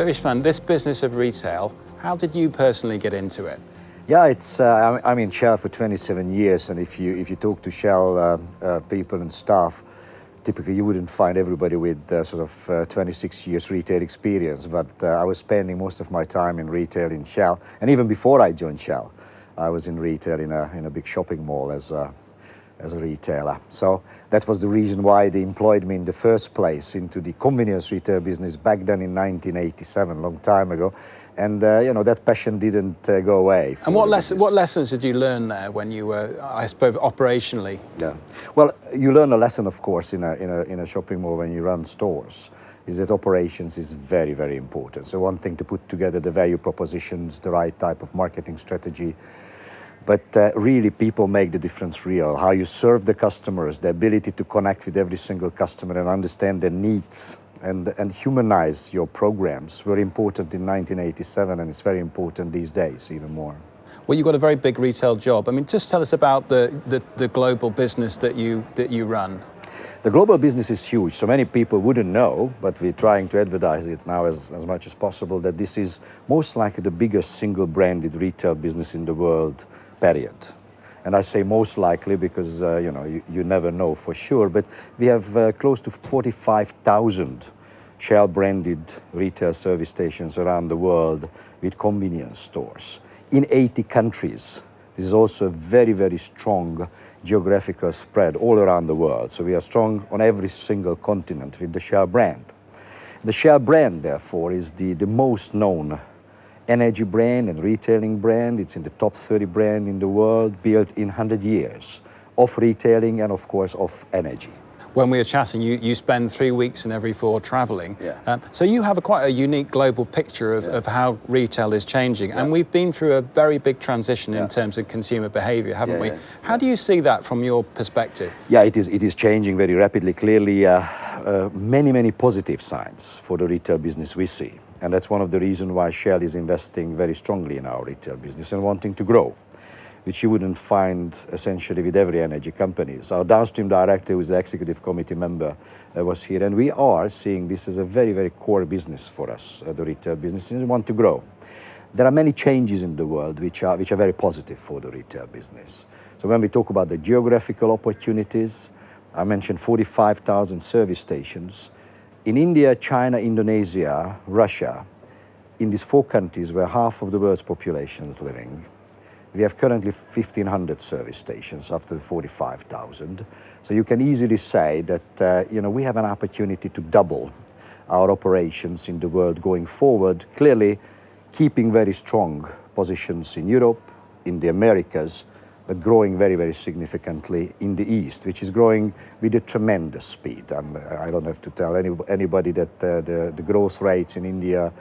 So Istvan, this business of retail, how did you personally get into it? Yeah, I'm in Shell for 27 years, and if you talk to Shell people and staff, typically you wouldn't find everybody with sort of 26 years retail experience. But I was spending most of my time in retail in Shell, and even before I joined Shell, I was in retail in a big shopping mall as a retailer. So that was the reason why they employed me in the first place into the convenience retail business back then in 1987, a long time ago. And that passion didn't go away. And what lessons did you learn there when you were, I suppose, operationally? Yeah, well, you learn a lesson, of course, in a shopping mall when you run stores, is that operations is very, very important. So one thing to put together the value propositions, the right type of marketing strategy, but really people make the difference real. How you serve the customers, the ability to connect with every single customer and understand their needs and humanize your programs, very important in 1987, and it's very important these days even more. Well, you've got a very big retail job. I mean, just tell us about the global business that you run. The global business is huge, so many people wouldn't know, but we're trying to advertise it now as much as possible, that this is most likely the biggest single branded retail business in the world, period. And I say most likely because you never know for sure, but we have close to 45,000 Shell branded retail service stations around the world with convenience stores in 80 countries. This is also a very, very strong geographical spread all around the world. So we are strong on every single continent with the Shell brand. The Shell brand, therefore, is the most known energy brand and retailing brand. It's in the top 30 brand in the world, built in 100 years of retailing and, of course, of energy. When we were chatting, you spend 3 weeks in every 4 travelling. Yeah. So you have quite a unique global picture of how retail is changing. Yeah. And we've been through a very big transition Yeah. in terms of consumer behaviour, haven't we? Yeah. How do you see that from your perspective? Yeah, it is changing very rapidly. Clearly, many positive signs for the retail business we see. And that's one of the reasons why Shell is investing very strongly in our retail business and wanting to grow, which you wouldn't find essentially with every energy company. So our downstream director, who is the executive committee member, was here, and we are seeing this as a very, very core business for us, the retail business, and we want to grow. There are many changes in the world which are very positive for the retail business. So when we talk about the geographical opportunities, I mentioned 45,000 service stations. In India, China, Indonesia, Russia, in these 4 countries where half of the world's population is living, we have currently 1,500 service stations after the 45,000. So you can easily say that we have an opportunity to double our operations in the world going forward, clearly keeping very strong positions in Europe, in the Americas, but growing very, very significantly in the East, which is growing with a tremendous speed. I don't have to tell anybody that the growth rates in India,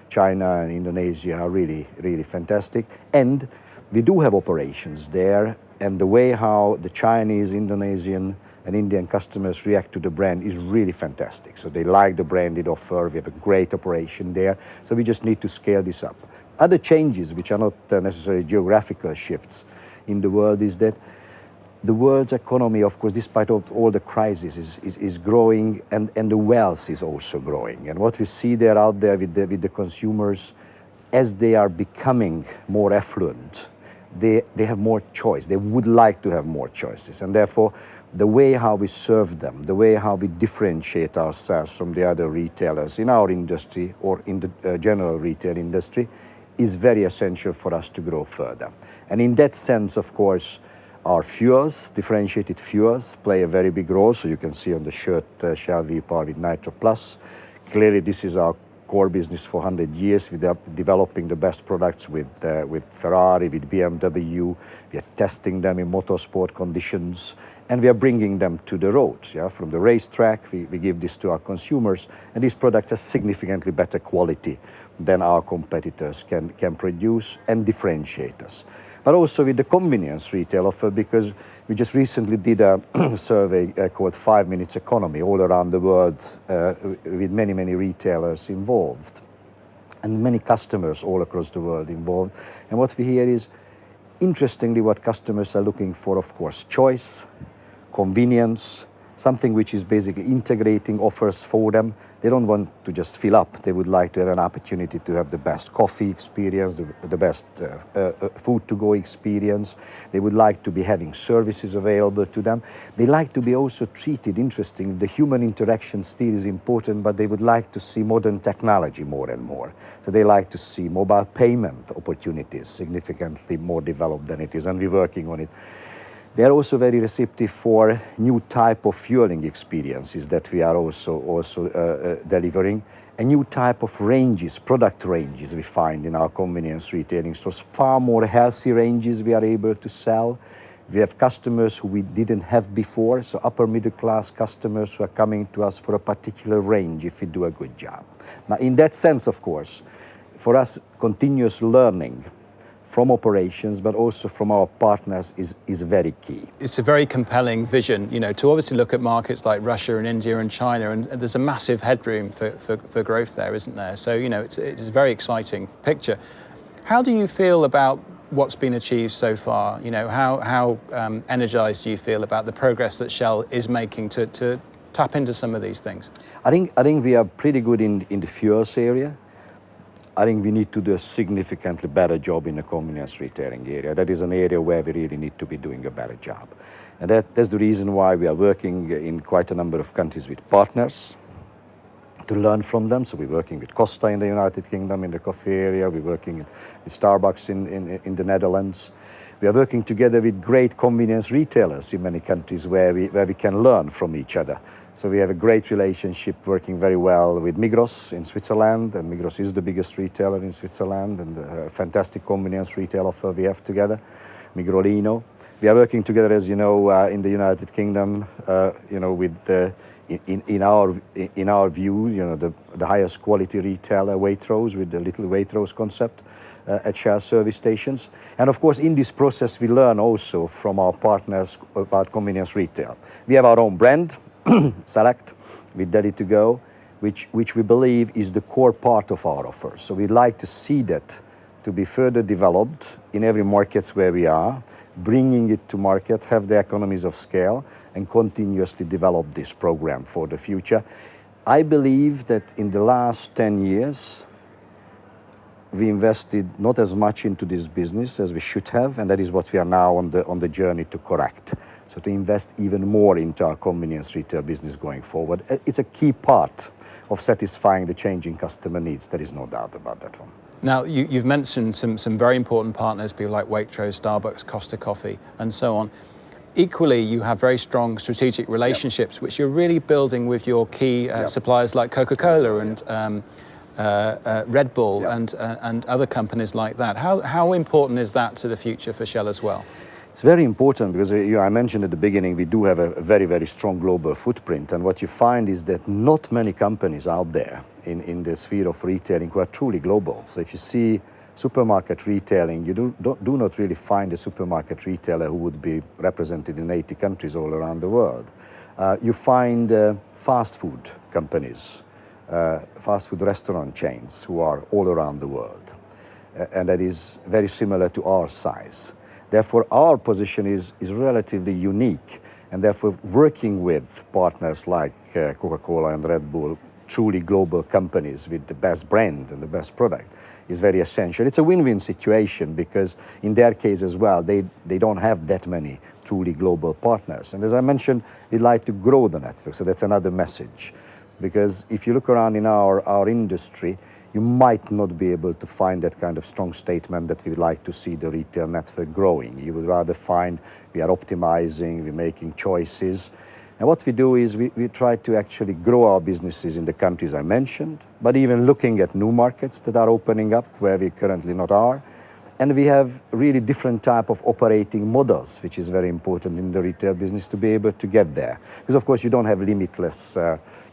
China, and Indonesia are really, really fantastic. And we do have operations there, and the way how the Chinese, Indonesian, and Indian customers react to the brand is really fantastic. So they like the branded offer. We have a great operation there. So we just need to scale this up. Other changes, which are not necessarily geographical shifts in the world, is that the world's economy, of course, despite all the crises, is growing, and the wealth is also growing. And what we see there out there with the consumers, as they are becoming more affluent, they have more choice. They would like to have more choices. And therefore, the way how we serve them, the way how we differentiate ourselves from the other retailers in our industry or in the general retail industry is very essential for us to grow further. And in that sense, of course, our fuels, differentiated fuels, play a very big role. So you can see on the shirt, Shell V-Power with Nitro Plus. Clearly, this is our core business for 100 years. We are developing the best products with Ferrari, with BMW. We are testing them in motorsport conditions, and we are bringing them to the roads. Yeah? From the racetrack, we give this to our consumers, and these products are significantly better quality than our competitors can produce and differentiate us. But also with the convenience retail offer, because we just recently did a survey called 5 Minutes Economy all around the world with many retailers involved and many customers all across the world involved. And what we hear is, interestingly, what customers are looking for, of course, choice, convenience, something which is basically integrating offers for them. They don't want to just fill up. They would like to have an opportunity to have the best coffee experience, the best food to go experience. They would like to be having services available to them. They like to be also treated interesting. The human interaction still is important, but they would like to see modern technology more and more. So they like to see mobile payment opportunities significantly more developed than it is, and we're working on it. They are also very receptive for new type of fueling experiences that we are also delivering. A new type of ranges, product ranges we find in our convenience retailing stores, far more healthy ranges we are able to sell. We have customers who we didn't have before, so upper middle class customers who are coming to us for a particular range if we do a good job. Now in that sense, of course, for us, continuous learning from operations, but also from our partners is very key. It's a very compelling vision, you know, to obviously look at markets like Russia and India and China, and there's a massive headroom for growth there, isn't there? So, you know, it's a very exciting picture. How do you feel about what's been achieved so far? You know, how energized do you feel about the progress that Shell is making to tap into some of these things? I think we are pretty good in the fuels area. I think we need to do a significantly better job in the convenience retailing area. That is an area where we really need to be doing a better job. And that's the reason why we are working in quite a number of countries with partners to learn from them. So we're working with Costa in the United Kingdom in the coffee area. We're working with Starbucks in the Netherlands. We are working together with great convenience retailers in many countries where we can learn from each other. So we have a great relationship working very well with Migros in Switzerland, and Migros is the biggest retailer in Switzerland, and a fantastic convenience retail offer we have together, Migrolino. We are working together, as you know, in the United Kingdom, you know, with in our view, you know, the highest quality retailer, Waitrose, with the little Waitrose concept at Shell service stations. And of course, in this process, we learn also from our partners about convenience retail. We have our own brand, Select, with Delhi to Go, which we believe is the core part of our offer. So we'd like to see that to be further developed in every markets where we are, bringing it to market, have the economies of scale, and continuously develop this program for the future. I believe that in the last 10 years, we invested not as much into this business as we should have, and that is what we are now on the journey to correct. So to invest even more into our convenience retail business going forward. It's a key part of satisfying the changing customer needs. There is no doubt about that one. Now, you've mentioned some very important partners, people like Waitrose, Starbucks, Costa Coffee, and so on. Equally, you have very strong strategic relationships, which you're really building with your key suppliers like Coca-Cola and Red Bull and other companies like that. How important is that to the future for Shell as well? It's very important because I mentioned at the beginning we do have a very, very strong global footprint, and what you find is that not many companies out there in the sphere of retailing who are truly global. So if you see supermarket retailing, you do not really find a supermarket retailer who would be represented in 80 countries all around the world. You find fast food companies, fast food restaurant chains who are all around the world, and that is very similar to our size. Therefore, our position is relatively unique, and therefore working with partners like Coca-Cola and Red Bull, truly global companies with the best brand and the best product, is very essential. It's a win-win situation because in their case as well, they don't have that many truly global partners. And as I mentioned, we'd like to grow the network, so that's another message. Because if you look around in our industry, you might not be able to find that kind of strong statement that we would like to see the retail network growing. You would rather find we are optimizing, we're making choices. And what we do is we try to actually grow our businesses in the countries I mentioned, but even looking at new markets that are opening up where we currently not are. And we have really different type of operating models, which is very important in the retail business to be able to get there. Because of course you don't have limitless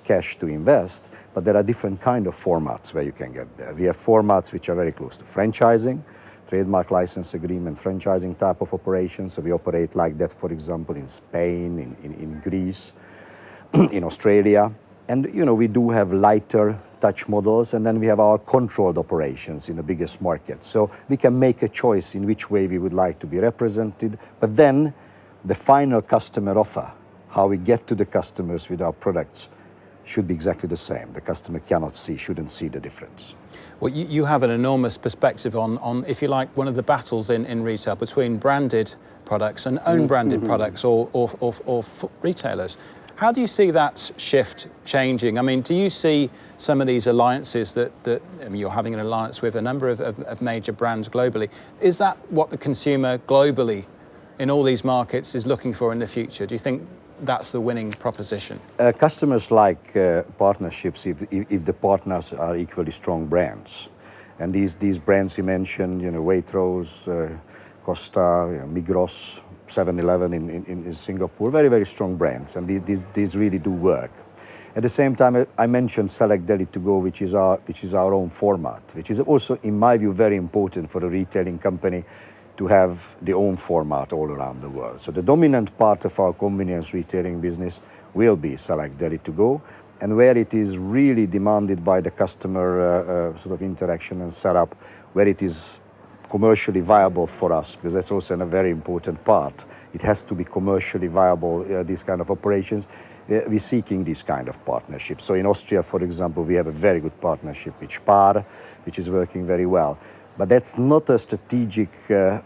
cash to invest, but there are different kind of formats where you can get there. We have formats which are very close to franchising, trademark license agreement, franchising type of operations. So we operate like that, for example, in Spain, in Greece, in Australia. And you know, we do have lighter touch models, and then we have our controlled operations in the biggest market. So we can make a choice in which way we would like to be represented, but then the final customer offer, how we get to the customers with our products should be exactly the same. The customer shouldn't see the difference. Well, you have an enormous perspective on, if you like, one of the battles in retail between branded products and own branded products or retailers. How do you see that shift changing? I mean, do you see some of these alliances that I mean, you're having an alliance with a number of major brands globally? Is that what the consumer globally in all these markets is looking for in the future? Do you think that's the winning proposition? Customers like partnerships if the partners are equally strong brands. And these brands we mentioned, Waitrose, Costa, Migros, 7-Eleven in Singapore, very, very strong brands, and these really do work. At the same time, I mentioned Select Deli to Go, which is our own format, which is also, in my view, very important for a retailing company to have their own format all around the world. So the dominant part of our convenience retailing business will be Select Deli to Go, and where it is really demanded by the customer sort of interaction and setup, where it is commercially viable for us, because that's also a very important part. It has to be commercially viable, these kind of operations. We're seeking these kind of partnerships. So in Austria, for example, we have a very good partnership with Spar, which is working very well. But that's not a strategic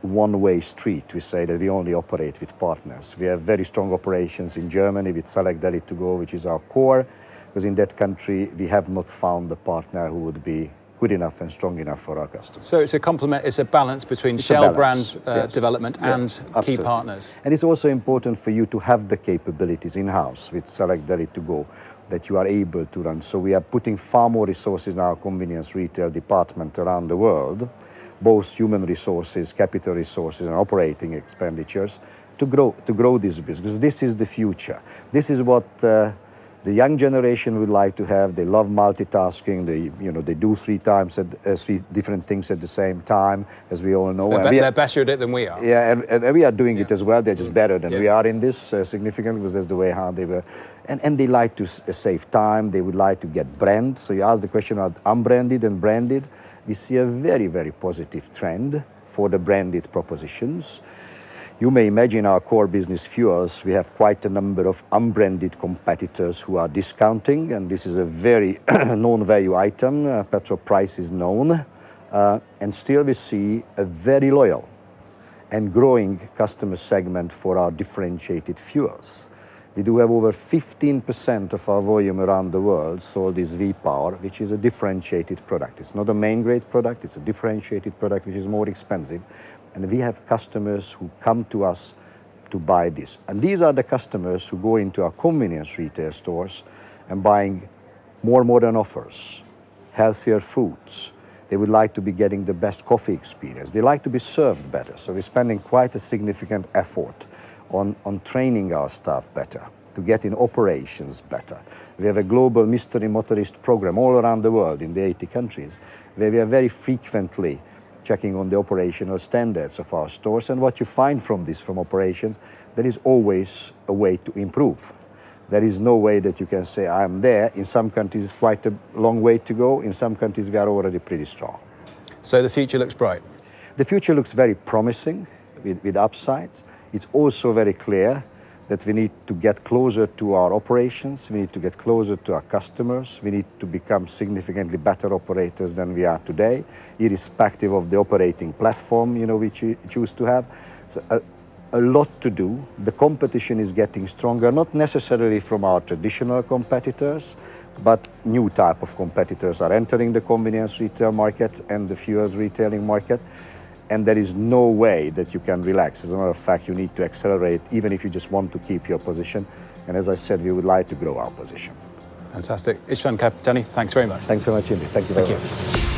one-way street. We say that we only operate with partners. We have very strong operations in Germany with Select Deli to Go, which is our core, because in that country we have not found a partner who would be good enough and strong enough for our customers. So it's a complement, it's a balance between Shell brand development and key partners. And it's also important for you to have the capabilities in-house with Select Deli to Go that you are able to run. So we are putting far more resources in our convenience retail department around the world, both human resources, capital resources and operating expenditures to grow this business. Because this is the future. This is what the young generation would like to have. They love multitasking. They do three different things at the same time, as we all know. They're better at it than we are. Yeah, and we are doing it as well. They're just better than we are in this significantly, because that's the way how they were. And they like to save time. They would like to get brand. So you ask the question about unbranded and branded. We see a very, very positive trend for the branded propositions. You may imagine our core business fuels, we have quite a number of unbranded competitors who are discounting, and this is a very known value item. Petrol price is known, and still we see a very loyal and growing customer segment for our differentiated fuels. We do have over 15% of our volume around the world sold as V-Power, which is a differentiated product. It's not a main grade product, it's a differentiated product which is more expensive. And we have customers who come to us to buy this. And these are the customers who go into our convenience retail stores and buying more modern offers, healthier foods. They would like to be getting the best coffee experience. They like to be served better. So we're spending quite a significant effort on training our staff better, to get in operations better. We have a global mystery motorist program all around the world in the 80 countries, where we are very frequently checking on the operational standards of our stores. And what you find from operations, there is always a way to improve. There is no way that you can say, I'm there. In some countries, it's quite a long way to go. In some countries, we are already pretty strong. So the future looks bright? The future looks very promising with upsides. It's also very clear that we need to get closer to our operations, we need to get closer to our customers, we need to become significantly better operators than we are today, irrespective of the operating platform we choose to have. So a lot to do. The competition is getting stronger, not necessarily from our traditional competitors, but new type of competitors are entering the convenience retail market and the fuels retailing market. And there is no way that you can relax. As a matter of fact, you need to accelerate, even if you just want to keep your position. And as I said, we would like to grow our position. Fantastic. Istvan Kapitany, thanks very much. Thanks very much, Indy. Thank you very much.